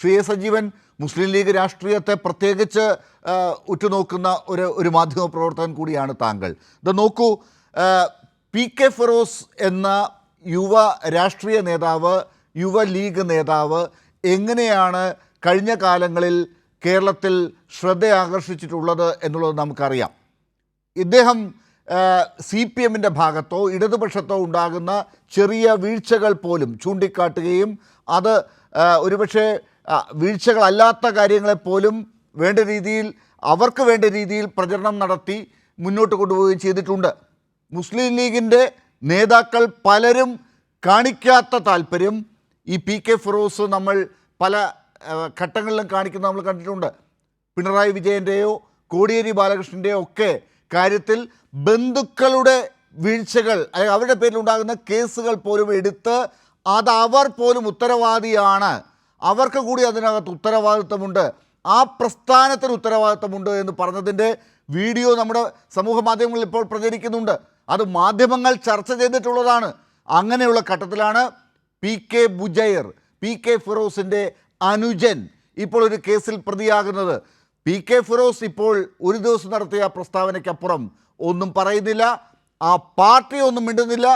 Shri A Sajeevan, Muslim league രാഷ്ട്രീയത്തെ പ്രത്യേകിച്ച് ഉറ്റുനോക്കുന്ന ഒരു മാധ്യമ പ്രവർത്തകൻ കൂടിയാണ് താങ്കൾ. ഇത് നോക്കൂ, പി കെ ഫിറോസ് എന്ന യുവ രാഷ്ട്രീയ നേതാവ്, യുവ ലീഗ് നേതാവ് എങ്ങനെയാണ് കഴിഞ്ഞ കാലങ്ങളിൽ കേരളത്തിൽ ശ്രദ്ധ ആകർഷിച്ചിട്ടുള്ളത് എന്നുള്ളത് നമുക്കറിയാം. ഇദ്ദേഹം സി പി എമ്മിൻ്റെ ഭാഗത്തോ ഇടതുപക്ഷത്തോ ഉണ്ടാകുന്ന ചെറിയ വീഴ്ചകൾ പോലും ചൂണ്ടിക്കാട്ടുകയും അത് ഒരുപക്ഷെ വീഴ്ചകളല്ലാത്ത കാര്യങ്ങളെപ്പോലും വേണ്ട രീതിയിൽ അവർക്ക് വേണ്ട രീതിയിൽ പ്രചരണം നടത്തി മുന്നോട്ട് കൊണ്ടുപോവുകയും ചെയ്തിട്ടുണ്ട്. മുസ്ലിം ലീഗിൻ്റെ നേതാക്കൾ പലരും കാണിക്കാത്ത താല്പര്യം ഈ പി കെ ഫിറോസ് നമ്മൾ പല ഘട്ടങ്ങളിലും കാണിക്കുന്ന നമ്മൾ കണ്ടിട്ടുണ്ട്. പിണറായി വിജയൻ്റെയോ കോടിയേരി ബാലകൃഷ്ണൻ്റെയോ ഒക്കെ കാര്യത്തിൽ ബന്ധുക്കളുടെ വീഴ്ചകൾ, അവരുടെ പേരിലുണ്ടാകുന്ന കേസുകൾ പോലും എടുത്ത് അത് അവർ പോലും ഉത്തരവാദിയാണ്, അവർക്ക് കൂടി അതിനകത്ത് ഉത്തരവാദിത്വമുണ്ട്, ആ പ്രസ്ഥാനത്തിന് ഉത്തരവാദിത്വമുണ്ട് എന്ന് പറഞ്ഞതിൻ്റെ വീഡിയോ നമ്മുടെ സമൂഹ മാധ്യമങ്ങളിൽ ഇപ്പോൾ പ്രചരിക്കുന്നുണ്ട്. അത് മാധ്യമങ്ങൾ ചർച്ച ചെയ്തിട്ടുള്ളതാണ്. അങ്ങനെയുള്ള ഘട്ടത്തിലാണ് P K Bujair, P K ഫിറോസിൻ്റെ അനുജൻ ഇപ്പോൾ ഒരു കേസിൽ പ്രതിയാകുന്നത്. പി കെ ഫിറോസ് ഇപ്പോൾ ഒരു ദിവസം നടത്തിയ പ്രസ്താവനയ്ക്കപ്പുറം ഒന്നും പറയുന്നില്ല, ആ പാർട്ടി ഒന്നും മിണ്ടുന്നില്ല,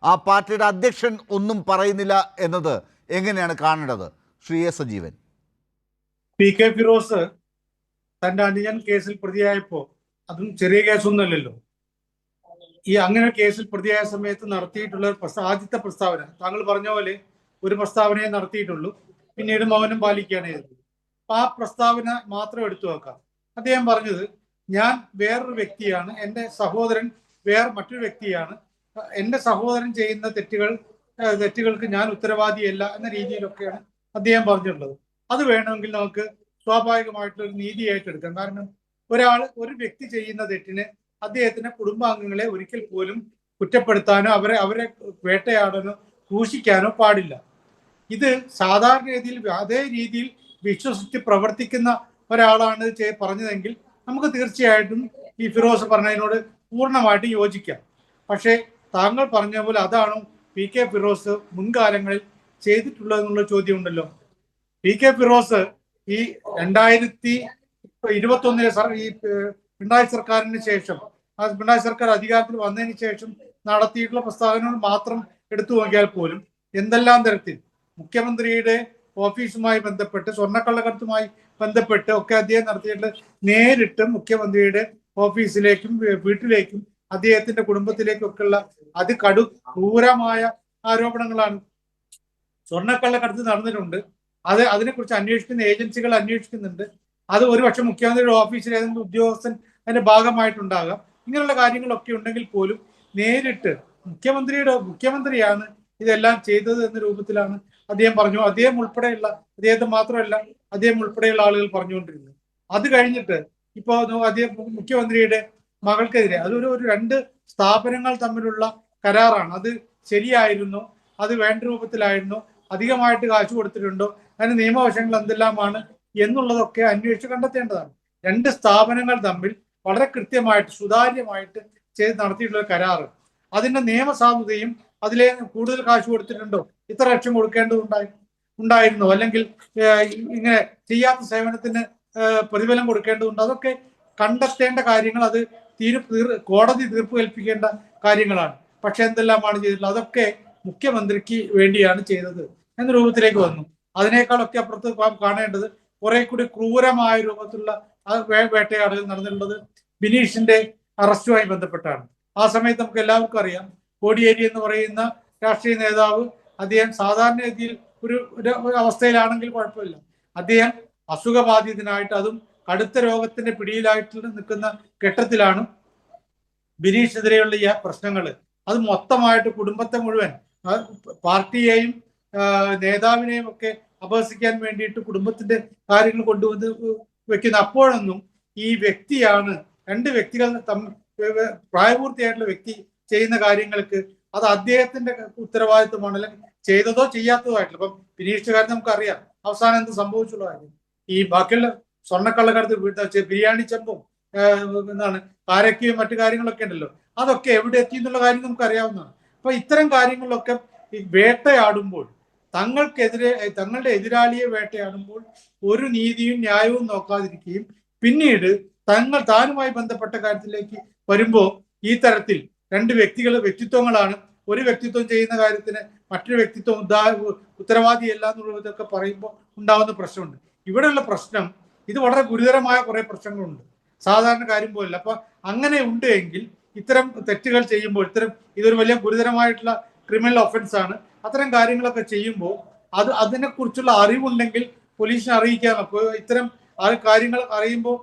ആ പാർട്ടിയുടെ അധ്യക്ഷൻ ഒന്നും പറയുന്നില്ല എന്നത് എങ്ങനെയാണ് കാണേണ്ടത് Shri A Sajeevan? P K Firoz തന്റെ അനുജൻ കേസിൽ പ്രതിയായപ്പോൾ, അതും ചെറിയ കേസൊന്നുമല്ലല്ലോ, ഈ അങ്ങനെ കേസിൽ പ്രതിയായ സമയത്ത് നടത്തിയിട്ടുള്ള ആദ്യത്തെ പ്രസ്താവന, താങ്കൾ പറഞ്ഞ പോലെ ഒരു പ്രസ്താവനയെ നടത്തിയിട്ടുള്ളൂ, പിന്നീട് മൗനം പാലിക്കുകയാണ് ചെയ്തത്. ആ പ്രസ്താവന മാത്രം എടുത്തു വെക്കാം. അദ്ദേഹം പറഞ്ഞത്, ഞാൻ വേറൊരു വ്യക്തിയാണ്, എൻ്റെ സഹോദരൻ വേറെ മറ്റൊരു വ്യക്തിയാണ്, എൻ്റെ സഹോദരൻ ചെയ്യുന്ന തെറ്റുകൾക്ക് ഞാൻ ഉത്തരവാദിയല്ല എന്ന രീതിയിലൊക്കെയാണ് അദ്ദേഹം പറഞ്ഞിട്ടുള്ളത്. അത് വേണമെങ്കിൽ നമുക്ക് സ്വാഭാവികമായിട്ടൊരു നീതിയായിട്ട് എടുക്കാം. കാരണം ഒരു വ്യക്തി ചെയ്യുന്ന തെറ്റിന് അദ്ദേഹത്തിന്റെ കുടുംബാംഗങ്ങളെ ഒരിക്കൽ പോലും കുറ്റപ്പെടുത്താനോ അവരെ വേട്ടയാടാനോ ദൂഷിക്കാനോ പാടില്ല. ഇത് സാധാരണ രീതിയിൽ അതേ രീതിയിൽ വിശ്വസിച്ച് പ്രവർത്തിക്കുന്ന ഒരാളാണ് പറഞ്ഞതെങ്കിൽ നമുക്ക് തീർച്ചയായിട്ടും ഈ ഫിറോസ് പറഞ്ഞതിനോട് പൂർണ്ണമായിട്ട് യോജിക്കാം. പക്ഷേ താങ്കൾ പറഞ്ഞ പോലെ അതാണോ പി കെ ഫിറോസ് മുൻകാലങ്ങളിൽ ചെയ്തിട്ടുള്ളതെന്നുള്ള ചോദ്യം ഉണ്ടല്ലോ. പി കെ ഫിറോസ് ഈ 2021 ഈ പിണറായി സർക്കാരിന് ശേഷം, പിണറായി സർക്കാർ അധികാരത്തിൽ വന്നതിന് ശേഷം നടത്തിയിട്ടുള്ള പ്രസ്താവനകൾ മാത്രം എടുത്തു നോക്കിയാൽ പോലും എന്തെല്ലാം തരത്തിൽ മുഖ്യമന്ത്രിയുടെ ഓഫീസുമായി ബന്ധപ്പെട്ട്, സ്വർണ്ണക്കള്ളക്കടത്തുമായി ബന്ധപ്പെട്ട് ഒക്കെ അദ്ദേഹം നടത്തിയിട്ടുള്ള നേരിട്ട് മുഖ്യമന്ത്രിയുടെ ഓഫീസിലേക്കും വീട്ടിലേക്കും അദ്ദേഹത്തിന്റെ കുടുംബത്തിലേക്കും ഒക്കെയുള്ള ക്രൂരമായ ആരോപണങ്ങളാണ്. സ്വർണ്ണക്കള്ളക്കടത്ത് നടന്നിട്ടുണ്ട്, അതിനെക്കുറിച്ച് അന്വേഷിക്കുന്ന ഏജൻസികൾ അന്വേഷിക്കുന്നുണ്ട്. അത് ഒരുപക്ഷെ മുഖ്യമന്ത്രിയുടെ ഓഫീസിൽ ഏതെങ്കിലും ഉദ്യോഗസ്ഥൻ അതിന്റെ ഭാഗമായിട്ടുണ്ടാകാം. ഇങ്ങനെയുള്ള കാര്യങ്ങളൊക്കെ ഉണ്ടെങ്കിൽ പോലും നേരിട്ട് മുഖ്യമന്ത്രിയാണ് ഇതെല്ലാം ചെയ്തത് എന്ന രൂപത്തിലാണ് അദ്ദേഹം പറഞ്ഞു. അദ്ദേഹത്തെ മാത്രമല്ല അദ്ദേഹം ഉൾപ്പെടെയുള്ള ആളുകൾ പറഞ്ഞുകൊണ്ടിരുന്നത്. അത് കഴിഞ്ഞിട്ട് ഇപ്പോ അദ്ദേഹം മുഖ്യമന്ത്രിയുടെ മകൾക്കെതിരെ, അതൊരു 2 സ്ഥാപനങ്ങൾ തമ്മിലുള്ള കരാറാണ്, അത് ശരിയായിരുന്നോ, അത് വേണ്ട രൂപത്തിലായിരുന്നോ, അധികമായിട്ട് കാശ് കൊടുത്തിട്ടുണ്ടോ, അതിന് നിയമവശങ്ങൾ എന്തെല്ലാമാണ് എന്നുള്ളതൊക്കെ അന്വേഷിച്ച് കണ്ടെത്തേണ്ടതാണ്. 2 സ്ഥാപനങ്ങൾ തമ്മിൽ വളരെ കൃത്യമായിട്ട് സുതാര്യമായിട്ട് ചെയ്ത് നടത്തിയിട്ടുള്ള കരാറ്, അതിന്റെ നിയമസാധുതയും അതിലെ കൂടുതൽ കാശ് കൊടുത്തിട്ടുണ്ടോ, ഇത്ര ലക്ഷം ഉണ്ടായിരുന്നോ, അല്ലെങ്കിൽ ഇങ്ങനെ ചെയ്യാത്ത സേവനത്തിന് പ്രതിഫലം കൊടുക്കേണ്ടതുണ്ടോ, അതൊക്കെ കണ്ടെത്തേണ്ട കാര്യങ്ങൾ, അത് കോടതി തീർപ്പ് കൽപ്പിക്കേണ്ട കാര്യങ്ങളാണ്. പക്ഷെ എന്തെല്ലാമാണ് ചെയ്തിട്ടുള്ളത്, അതൊക്കെ മുഖ്യമന്ത്രിക്ക് വേണ്ടിയാണ് ചെയ്തത് എന്ന രൂപത്തിലേക്ക് വന്നു. അതിനേക്കാളൊക്കെ അപ്പുറത്ത് കാണേണ്ടത് കുറെ കൂടി ക്രൂരമായ രൂപത്തിലുള്ള വേട്ടയാടൽ നടന്നിട്ടുള്ളത് ബിനീഷിന്റെ അറസ്റ്റുമായി ബന്ധപ്പെട്ടാണ്. ആ സമയത്ത് നമുക്ക് എല്ലാവർക്കും അറിയാം, കോടിയേരി എന്ന് പറയുന്ന രാഷ്ട്രീയ നേതാവ്, അദ്ദേഹം സാധാരണ രീതിയിൽ ഒരു അവസ്ഥയിലാണെങ്കിൽ കുഴപ്പമില്ല, അദ്ദേഹം അസുഖബാധിതനായിട്ട്, അതും കടുത്ത രോഗത്തിന്റെ പിടിയിലായിട്ട് നിൽക്കുന്ന ഘട്ടത്തിലാണ് ബിനീഷിനെതിരെയുള്ള ഈ പ്രശ്നങ്ങൾ, അത് മൊത്തമായിട്ട് കുടുംബത്തെ മുഴുവൻ, പാർട്ടിയെയും നേതാവിനെയും ഒക്കെ അപഹസിക്കാൻ വേണ്ടിയിട്ട് കുടുംബത്തിന്റെ കാര്യങ്ങൾ കൊണ്ടുവന്ന് വെക്കുന്ന. അപ്പോഴൊന്നും ഈ വ്യക്തിയാണ്, 2 വ്യക്തികൾ പ്രായപൂർത്തിയായിട്ടുള്ള വ്യക്തി ചെയ്യുന്ന കാര്യങ്ങൾക്ക് അത് അദ്ദേഹത്തിന്റെ ഉത്തരവാദിത്വമാണ്, അല്ലെങ്കിൽ ചെയ്തതോ ചെയ്യാത്തതോ ആയിട്ടുള്ള. ഇപ്പം ബിനീഷുകാരൻ നമുക്കറിയാം അവസാനം എന്ത് സംഭവിച്ചുള്ള കാര്യം. ഈ ബാക്കിയുള്ള സ്വർണ്ണക്കള്ളക്കടത്ത് ബിരിയാണി ചെമ്പും കാരക്കയും മറ്റു കാര്യങ്ങളൊക്കെ ഉണ്ടല്ലോ, അതൊക്കെ എവിടെ എത്തി എന്നുള്ള കാര്യം നമുക്ക് അറിയാവുന്നതാണ്. അപ്പൊ ഇത്തരം കാര്യങ്ങളിലൊക്കെ ഈ വേട്ടയാടുമ്പോൾ തങ്ങളുടെ എതിരാളിയെ വേട്ടയാടുമ്പോൾ ഒരു നീതിയും ന്യായവും നോക്കാതിരിക്കുകയും പിന്നീട് താനുമായി ബന്ധപ്പെട്ട കാര്യത്തിലേക്ക് വരുമ്പോൾ ഈ തരത്തിൽ രണ്ട് വ്യക്തിത്വങ്ങളാണ്, ഒരു വ്യക്തിത്വം ചെയ്യുന്ന കാര്യത്തിന് മറ്റൊരു വ്യക്തിത്വം ഉത്തരവാദിയല്ല എന്നുള്ളതൊക്കെ പറയുമ്പോൾ ഉണ്ടാവുന്ന പ്രശ്നമുണ്ട്. ഇവിടെയുള്ള പ്രശ്നം, ഇത് വളരെ ഗുരുതരമായ കുറെ പ്രശ്നങ്ങളുണ്ട്, സാധാരണ കാര്യം പോലല്ല. അപ്പൊ അങ്ങനെ ഉണ്ട് എങ്കിൽ ഇത്തരം തെറ്റുകൾ ചെയ്യുമ്പോൾ, ഇതൊരു വലിയ ഗുരുതരമായിട്ടുള്ള ക്രിമിനൽ ഒഫൻസ് ആണ്. അത്തരം കാര്യങ്ങളൊക്കെ ചെയ്യുമ്പോൾ അതിനെക്കുറിച്ചുള്ള അറിവുണ്ടെങ്കിൽ പോലീസിനെ അറിയിക്കാം. ഇത്തരം കാര്യങ്ങൾ അറിയുമ്പോൾ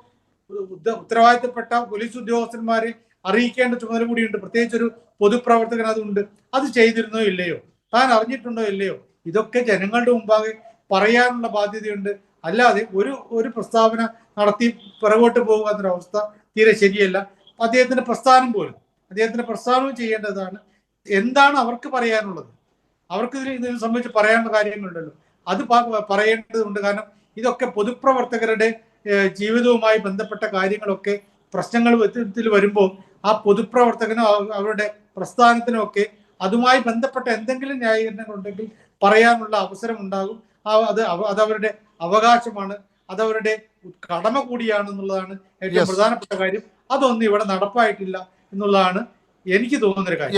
ഉത്തരവാദിത്തപ്പെട്ട പോലീസ് ഉദ്യോഗസ്ഥന്മാരെ അറിയിക്കേണ്ട ചുമതല കൂടിയുണ്ട്. പ്രത്യേകിച്ച് ഒരു പൊതുപ്രവർത്തകൻ അതുണ്ട്. അത് ചെയ്തിരുന്നോ ഇല്ലയോ, താൻ അറിഞ്ഞിട്ടുണ്ടോ ഇല്ലയോ, ഇതൊക്കെ ജനങ്ങളുടെ മുമ്പാകെ പറയാനുള്ള ബാധ്യതയുണ്ട്. അല്ലാതെ ഒരു പ്രസ്താവന നടത്തി പിറകോട്ട് പോകുക എന്നൊരവസ്ഥ തീരെ ശരിയല്ല. അദ്ദേഹത്തിന്റെ പ്രസ്ഥാനവും ചെയ്യേണ്ടതാണ്. എന്താണ് അവർക്ക് പറയാനുള്ളത്, അവർക്ക് ഇതിനെ സംബന്ധിച്ച് പറയാനുള്ള കാര്യങ്ങളുണ്ടല്ലോ, അത് പറയേണ്ടതുണ്ട്. കാരണം ഇതൊക്കെ പൊതുപ്രവർത്തകരുടെ ജീവിതവുമായി ബന്ധപ്പെട്ട കാര്യങ്ങളൊക്കെ പ്രശ്നങ്ങൾ വരുമ്പോൾ ആ പൊതുപ്രവർത്തകനോ അവരുടെ പ്രസ്ഥാനത്തിനോ ഒക്കെ അതുമായി ബന്ധപ്പെട്ട എന്തെങ്കിലും ന്യായീകരണങ്ങൾ ഉണ്ടെങ്കിൽ പറയാനുള്ള അവസരം ഉണ്ടാകും. അതവരുടെ അവകാശമാണ്, അതവരുടെ കടമ കൂടിയാണെന്നുള്ളതാണ് ഏറ്റവും പ്രധാനപ്പെട്ട കാര്യം. അതൊന്നും ഇവിടെ നടപ്പായിട്ടില്ല എന്നുള്ളതാണ് എനിക്ക് തോന്നുന്നൊരു കാര്യം.